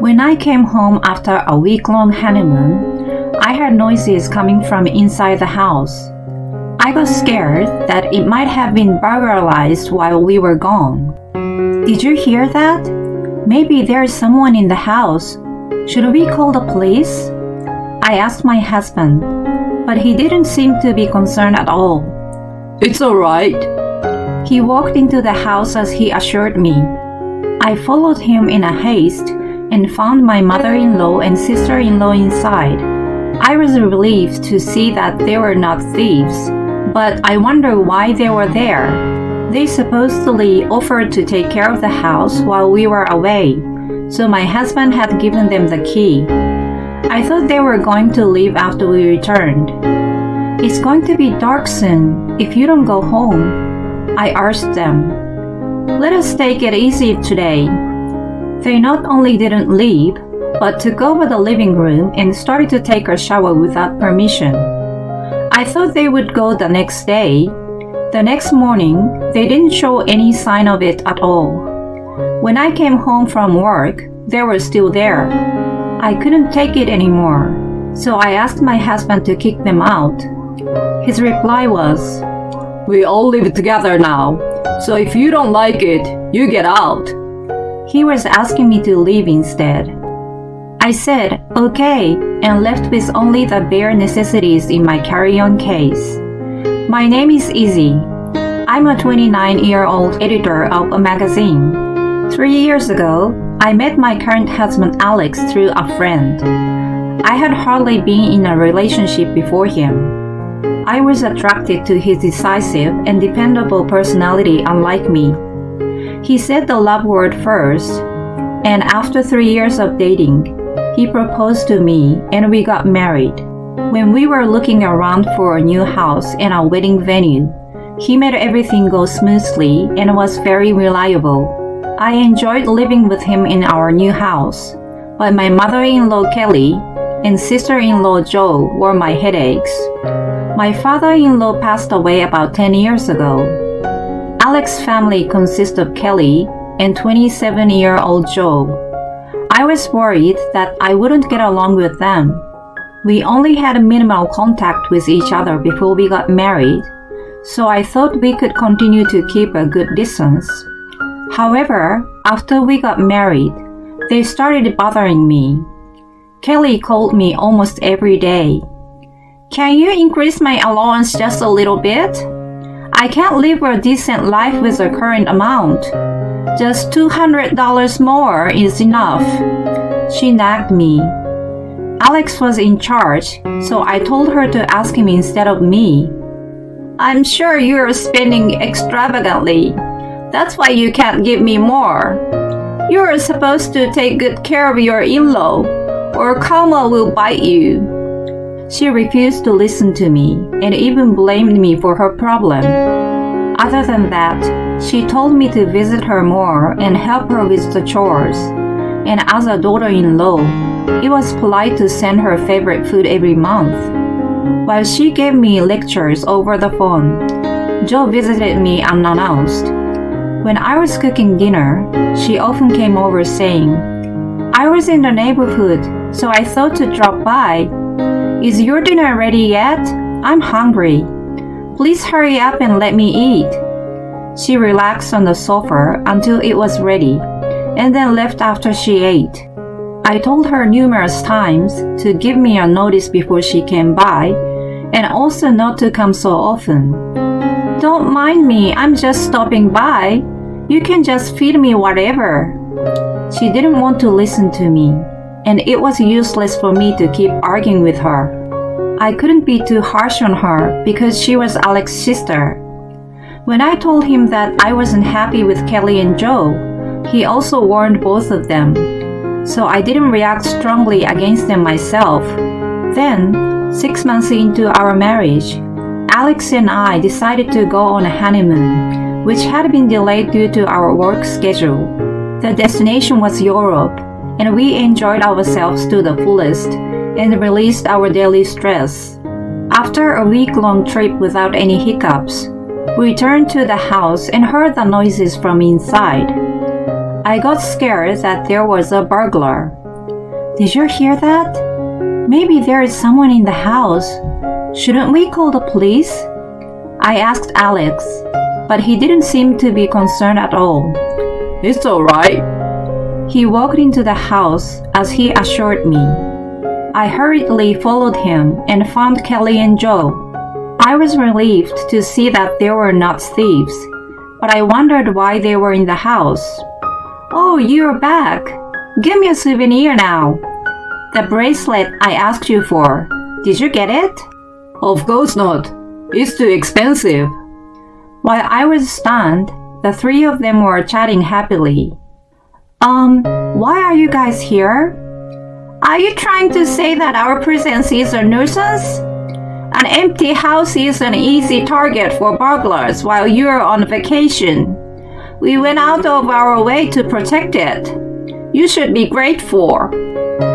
When I came home after a week-long honeymoon, I heard noises coming from inside the house. I got scared that it might have been burglarized while we were gone. Did you hear that? Maybe there's someone in the house. Should we call the police? I asked my husband, but he didn't seem to be concerned at all. It's all right. He walked into the house as he assured me. I followed him in a haste and found my mother-in-law and sister-in-law inside. I was relieved to see that they were not thieves, but I wonder why they were there. They supposedly offered to take care of the house while we were away, so my husband had given them the key. I thought they were going to leave after we returned. It's going to be dark soon if you don't go home, I urged them. Let us take it easy today. They not only didn't leave, but took over the living room and started to take a shower without permission. I thought they would go the next day. The next morning, they didn't show any sign of it at all. When I came home from work, they were still there. I couldn't take it anymore, so I asked my husband to kick them out. His reply was, We all live together now, so if you don't like it, you get out. He was asking me to leave instead. I said, okay, and left with only the bare necessities in my carry-on case. My name is Izzy. I'm a 29-year-old editor of a magazine. 3 years ago, I met my current husband Alex through a friend. I had hardly been in a relationship before him. I was attracted to his decisive and dependable personality unlike me. He said the love word first, and after 3 years of dating, he proposed to me and we got married. When we were looking around for a new house and a wedding venue, he made everything go smoothly and was very reliable. I enjoyed living with him in our new house, but my mother-in-law Kelly and sister-in-law Jo were my headaches. My father-in-law passed away about 10 years ago. Alex's family consists of Kelly and 27-year-old Jo. I was worried that I wouldn't get along with them. We only had minimal contact with each other before we got married, so I thought we could continue to keep a good distance. However, after we got married, they started bothering me. Kelly called me almost every day. Can you increase my allowance just a little bit? I can't live a decent life with the current amount. Just $200 more is enough. She nagged me. Alex was in charge, so I told her to ask him instead of me. I'm sure you're spending extravagantly. That's why you can't give me more. You're supposed to take good care of your in-law, or karma will bite you. She refused to listen to me and even blamed me for her problem. Other than that, she told me to visit her more and help her with the chores. And as a daughter-in-law, it was polite to send her favorite food every month. While she gave me lectures over the phone, Jo visited me unannounced. When I was cooking dinner, she often came over saying, I was in the neighborhood, so I thought to drop by. Is your dinner ready yet? I'm hungry. Please hurry up and let me eat. She relaxed on the sofa until it was ready, and then left after she ate. I told her numerous times to give me a notice before she came by, and also not to come so often. Don't mind me, I'm just stopping by. You can just feed me whatever. She didn't want to listen to me, and it was useless for me to keep arguing with her. I couldn't be too harsh on her because she was Alex's sister. When I told him that I wasn't happy with Kelly and Jo, he also warned both of them, so I didn't react strongly against them myself. Then, 6 months into our marriage, Alex and I decided to go on a honeymoon, which had been delayed due to our work schedule. The destination was Europe, and we enjoyed ourselves to the fullest and released our daily stress. After a week-long trip without any hiccups, we returned to the house and heard the noises from inside. I got scared that there was a burglar. Did you hear that? Maybe there is someone in the house. Shouldn't we call the police? I asked Alex, but he didn't seem to be concerned at all. It's alright. He walked into the house as he assured me. I hurriedly followed him and found Kelly and Joe. I was relieved to see that they were not thieves, but I wondered why they were in the house. Oh, you're back. Give me a souvenir now. The bracelet I asked you for. Did you get it? Of course not. It's too expensive. While I was stunned, the three of them were chatting happily. Why are you guys here? Are you trying to say that our presence is a nuisance? An empty house is an easy target for burglars while you're on vacation. We went out of our way to protect it. You should be grateful.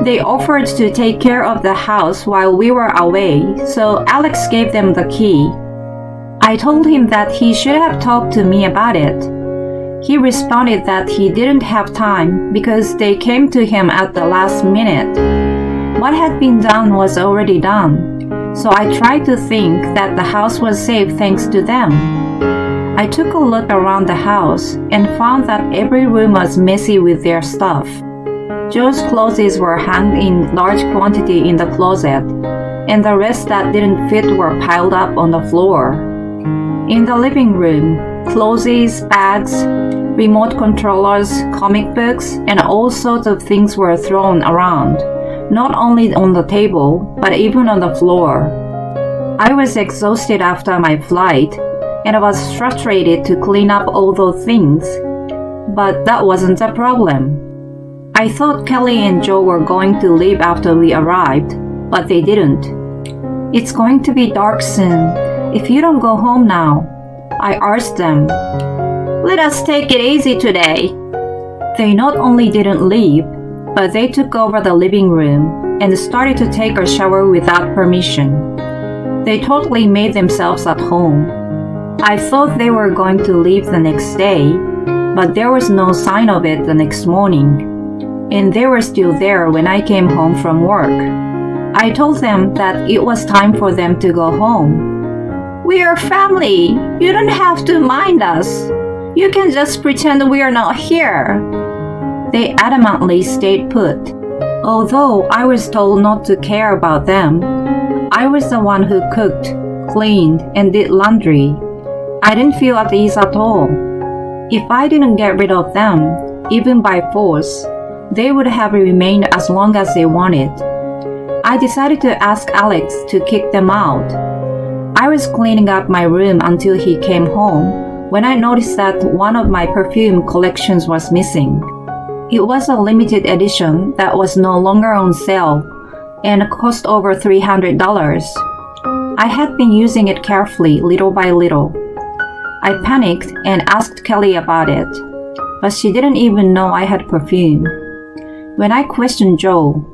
They offered to take care of the house while we were away, so Alex gave them the key. I told him that he should have talked to me about it. He responded that he didn't have time because they came to him at the last minute. What had been done was already done, so I tried to think that the house was safe thanks to them. I took a look around the house and found that every room was messy with their stuff. Joe's clothes were hung in large quantity in the closet, and the rest that didn't fit were piled up on the floor. In the living room, clothes, bags, remote controllers, comic books, and all sorts of things were thrown around, not only on the table, but even on the floor. I was exhausted after my flight, and I was frustrated to clean up all those things, but that wasn't a problem. I thought Kelly and Joe were going to leave after we arrived, but they didn't. It's going to be dark soon. If you don't go home now, I urged them. Let us take it easy today. They not only didn't leave, but they took over the living room and started to take a shower without permission. They totally made themselves at home. I thought they were going to leave the next day, but there was no sign of it the next morning. And they were still there when I came home from work. I told them that it was time for them to go home. We are family. You don't have to mind us. You can just pretend we are not here. They adamantly stayed put. Although I was told not to care about them, I was the one who cooked, cleaned, and did laundry. I didn't feel at ease at all. If I didn't get rid of them, even by force, they would have remained as long as they wanted. I decided to ask Alex to kick them out. I was cleaning up my room until he came home when I noticed that one of my perfume collections was missing. It was a limited edition that was no longer on sale and cost over $300. I had been using it carefully little by little. I panicked and asked Kelly about it, but she didn't even know I had perfume. When I questioned Joe,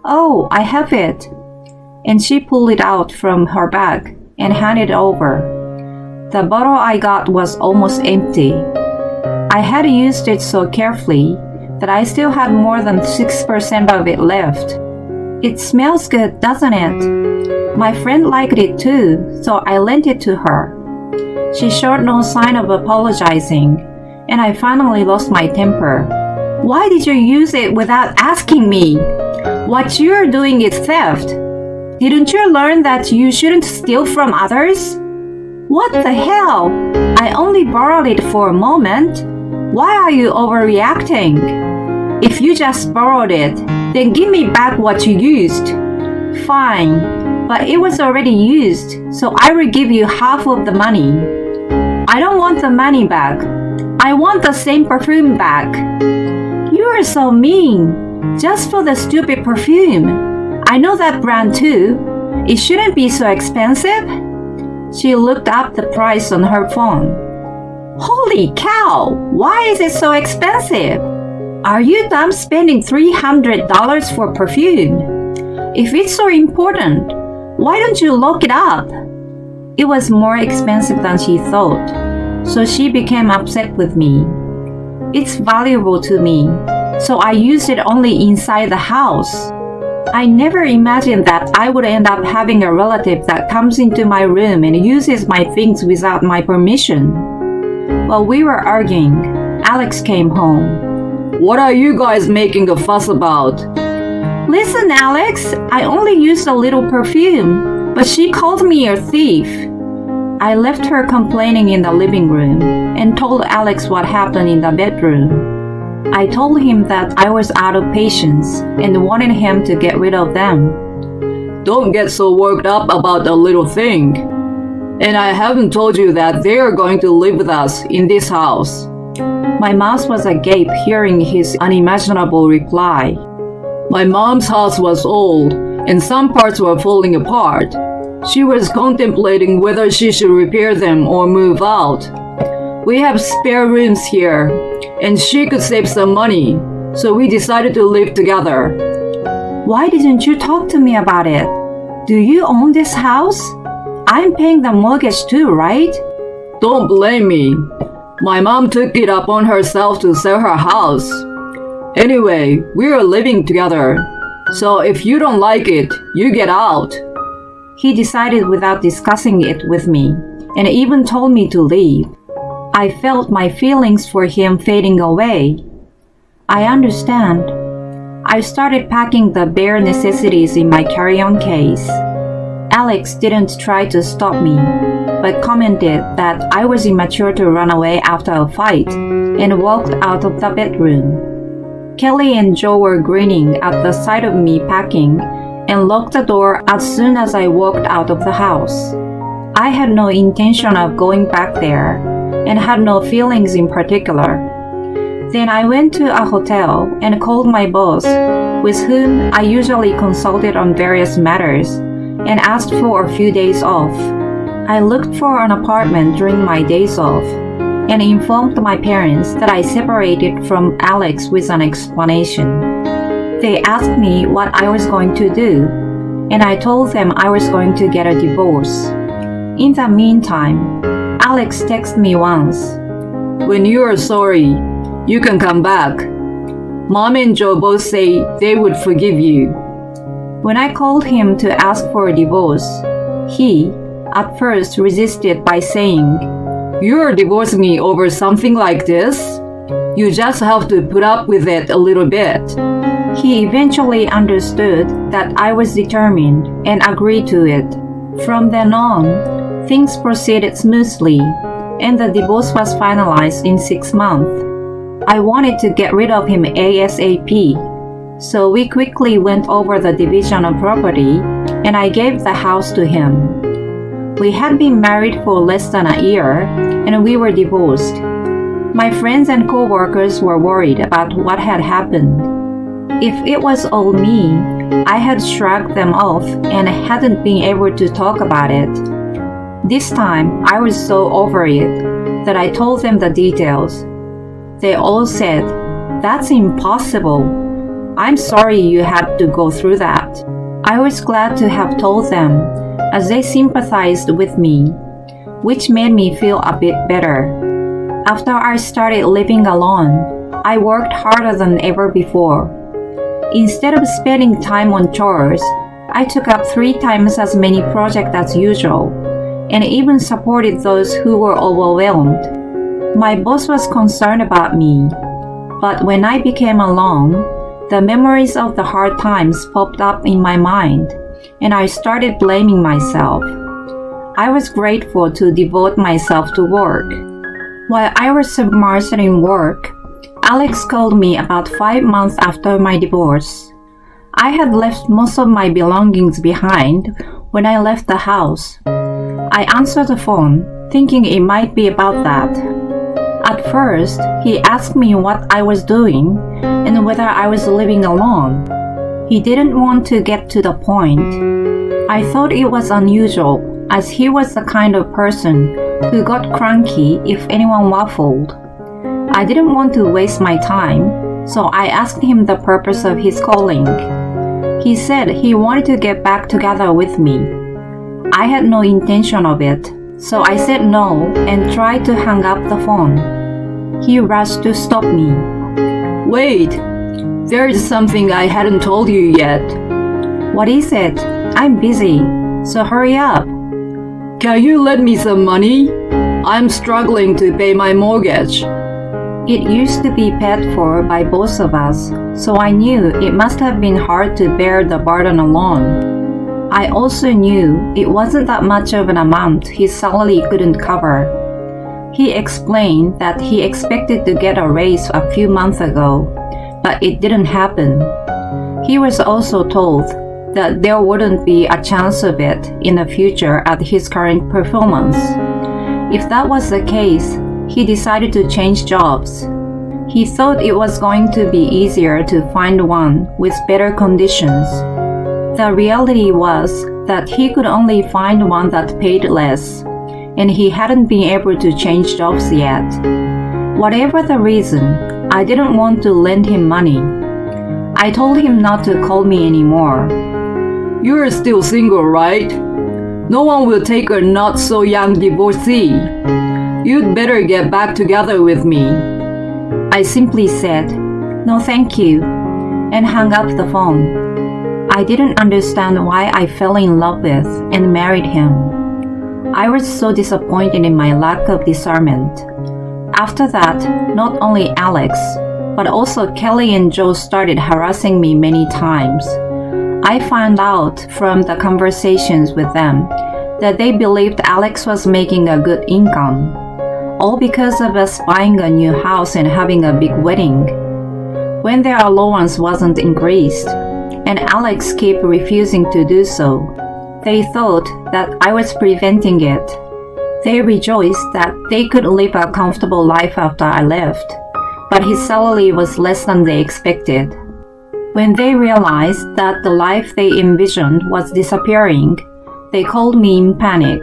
"Oh, I have it," and she pulled it out from her bag and handed it over. The bottle I got was almost empty. I had used it so carefully that I still had more than 6% of it left. It smells good, doesn't it? My friend liked it too, so I lent it to her. She showed no sign of apologizing, and I finally lost my temper. Why did you use it without asking me? What you're doing is theft. Didn't you learn that you shouldn't steal from others? What the hell? I only borrowed it for a moment. Why are you overreacting? If you just borrowed it, then give me back what you used. Fine, but it was already used, so I will give you half of the money. I don't want the money back. I want the same perfume back. You are so mean. Just for the stupid perfume. I know that brand too. It shouldn't be so expensive. She looked up the price on her phone. Holy cow! Why is it so expensive? Are you dumb spending $300 for perfume? If it's so important, why don't you look it up? It was more expensive than she thought, so she became upset with me. It's valuable to me, so I used it only inside the house. I never imagined that I would end up having a relative that comes into my room and uses my things without my permission. While we were arguing, Alex came home. What are you guys making a fuss about? Listen, Alex, I only used a little perfume, but she called me a thief. I left her complaining in the living room and told Alex what happened in the bedroom. I told him that I was out of patience and wanted him to get rid of them. Don't get so worked up about a little thing. And I haven't told you that they are going to live with us in this house. My mouth was agape hearing his unimaginable reply. My mom's house was old and some parts were falling apart. She was contemplating whether she should repair them or move out. We have spare rooms here, and she could save some money, so we decided to live together. Why didn't you talk to me about it? Do you own this house? I'm paying the mortgage too, right? Don't blame me. My mom took it upon herself to sell her house. Anyway, we are living together, so if you don't like it, you get out. He decided without discussing it with me, and even told me to leave. I felt my feelings for him fading away. I understand. I started packing the bare necessities in my carry-on case. Alex didn't try to stop me, but commented that I was immature to run away after a fight and walked out of the bedroom. Kelly and Joe were grinning at the sight of me packing and locked the door as soon as I walked out of the house. I had no intention of going back there and had no feelings in particular. Then I went to a hotel and called my boss, with whom I usually consulted on various matters, and asked for a few days off. I looked for an apartment during my days off and informed my parents that I separated from Alex with an explanation. They asked me what I was going to do, and I told them I was going to get a divorce. In the meantime, Alex texted me once. When you are sorry, you can come back. Mom and Joe both say they would forgive you. When I called him to ask for a divorce, he, at first, resisted by saying, You are divorcing me over something like this? You just have to put up with it a little bit. He eventually understood that I was determined and agreed to it. From then on, things proceeded smoothly, and the divorce was finalized in 6 months. I wanted to get rid of him ASAP, so we quickly went over the division of property, and I gave the house to him. We had been married for less than a year, and we were divorced. My friends and co-workers were worried about what had happened. If it was all me, I had shrugged them off and hadn't been able to talk about it. This time, I was so over it that I told them the details. They all said, That's impossible. I'm sorry you had to go through that. I was glad to have told them, as they sympathized with me, which made me feel a bit better. After I started living alone, I worked harder than ever before. Instead of spending time on chores, I took up 3 times as many projects as usual, and even supported those who were overwhelmed. My boss was concerned about me, but when I became alone, the memories of the hard times popped up in my mind, and I started blaming myself. I was grateful to devote myself to work. While I was submerged in work, Alex called me about 5 months after my divorce. I had left most of my belongings behind when I left the house. I answered the phone, thinking it might be about that. At first, he asked me what I was doing and whether I was living alone. He didn't want to get to the point. I thought it was unusual, as he was the kind of person who got cranky if anyone waffled. I didn't want to waste my time, so I asked him the purpose of his calling. He said he wanted to get back together with me. I had no intention of it, so I said no and tried to hang up the phone. He rushed to stop me. Wait, There is something I hadn't told you yet. What is it? I'm busy, so hurry up. Can you lend me some money? I'm struggling to pay my mortgage. It used to be paid for by both of us, so I knew it must have been hard to bear the burden alone. I also knew it wasn't that much of an amount his salary couldn't cover. He explained that he expected to get a raise a few months ago, but it didn't happen. He was also told that there wouldn't be a chance of it in the future at his current performance. If that was the case, he decided to change jobs. He thought it was going to be easier to find one with better conditions. The reality was that he could only find one that paid less, and he hadn't been able to change jobs yet. Whatever the reason, I didn't want to lend him money. I told him not to call me anymore. You're still single, right? No one will take a not-so-young divorcee. You'd better get back together with me. I simply said, "No thank you," and hung up the phone. I didn't understand why I fell in love with and married him. I was so disappointed in my lack of discernment. After that, not only Alex, but also Kelly and Joe started harassing me many times. I found out from the conversations with them that they believed Alex was making a good income, all because of us buying a new house and having a big wedding. When their allowance wasn't increased, and Alex kept refusing to do so, they thought that I was preventing it. They rejoiced that they could live a comfortable life after I left, but his salary was less than they expected. When they realized that the life they envisioned was disappearing, they called me in panic.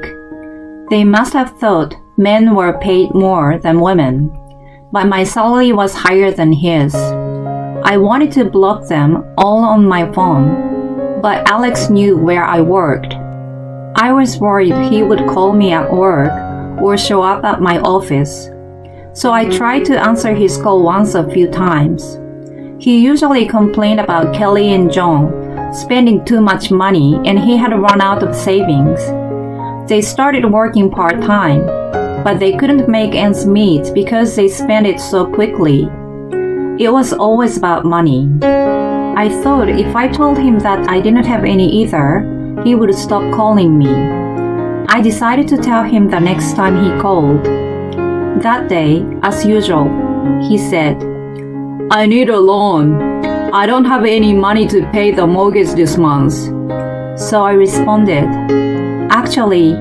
They must have thought men were paid more than women, but my salary was higher than his. I wanted to block them all on my phone, but Alex knew where I worked. I was worried he would call me at work or show up at my office, so I tried to answer his call once a few times. He usually complained about Kelly and John spending too much money and he had run out of savings. They started working part-time, but they couldn't make ends meet because they spent it so quickly. It was always about money. I thought if I told him that I didn't have any either, he would stop calling me. I decided to tell him the next time he called. That day, as usual, he said, I need a loan. I don't have any money to pay the mortgage this month. So I responded, actually,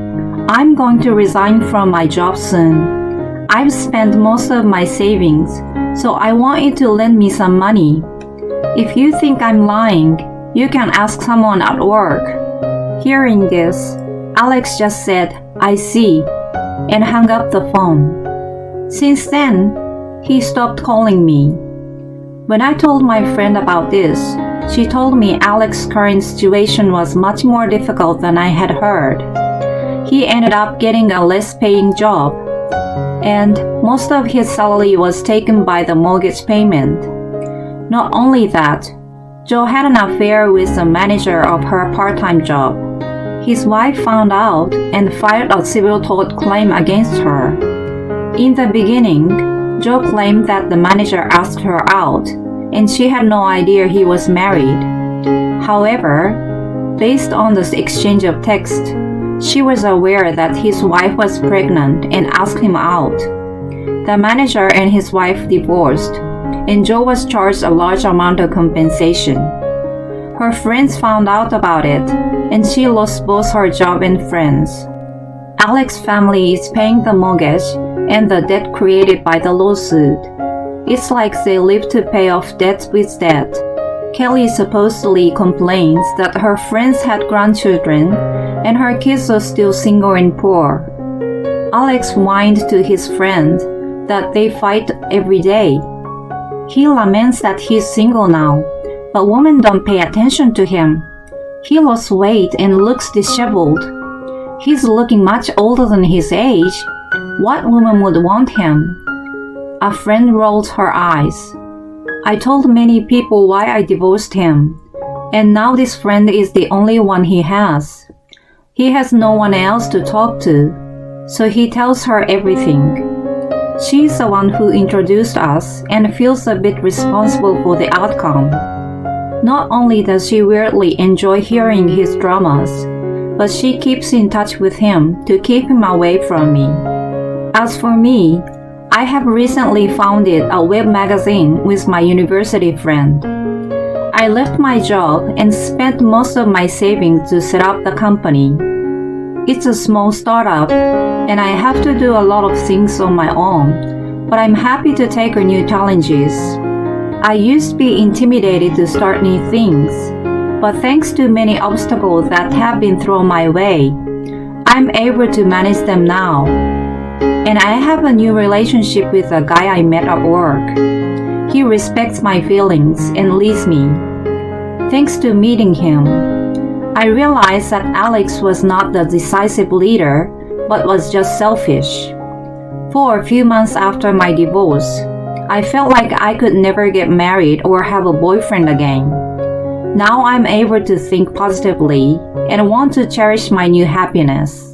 I'm going to resign from my job soon. I've spent most of my savings, so I want you to lend me some money. If you think I'm lying, you can ask someone at work. Hearing this, Alex just said, I see, and hung up the phone. Since then, he stopped calling me. When I told my friend about this, she told me Alex's current situation was much more difficult than I had heard. He ended up getting a less paying job, and most of his salary was taken by the mortgage payment. Not only that, Joe had an affair with the manager of her part-time job. His wife found out and filed a civil tort claim against her. In the beginning, Joe claimed that the manager asked her out, and she had no idea he was married. However, based on the exchange of text, she was aware that his wife was pregnant and asked him out. The manager and his wife divorced, and Joe was charged a large amount of compensation. Her friends found out about it, and she lost both her job and friends. Alex's family is paying the mortgage and the debt created by the lawsuit. It's like they live to pay off debt with debt. Kelly supposedly complains that her friends had grandchildren and her kids are still single and poor. Alex whined to his friend that they fight every day. He laments that he's single now, but women don't pay attention to him. He lost weight and looks disheveled. He's looking much older than his age. What woman would want him? A friend rolled her eyes. I told many people why I divorced him, and now this friend is the only one he has. He has no one else to talk to, so he tells her everything. She's the one who introduced us and feels a bit responsible for the outcome. Not only does she weirdly enjoy hearing his dramas, but she keeps in touch with him to keep him away from me. As for me, I have recently founded a web magazine with my university friend. I left my job and spent most of my savings to set up the company. It's a small startup, and I have to do a lot of things on my own, but I'm happy to take on new challenges. I used to be intimidated to start new things, but thanks to many obstacles that have been thrown my way, I'm able to manage them now. And I have a new relationship with a guy I met at work. He respects my feelings and leads me. Thanks to meeting him, I realized that Alex was not the decisive leader, but was just selfish. For a few months after my divorce, I felt like I could never get married or have a boyfriend again. Now I'm able to think positively and want to cherish my new happiness.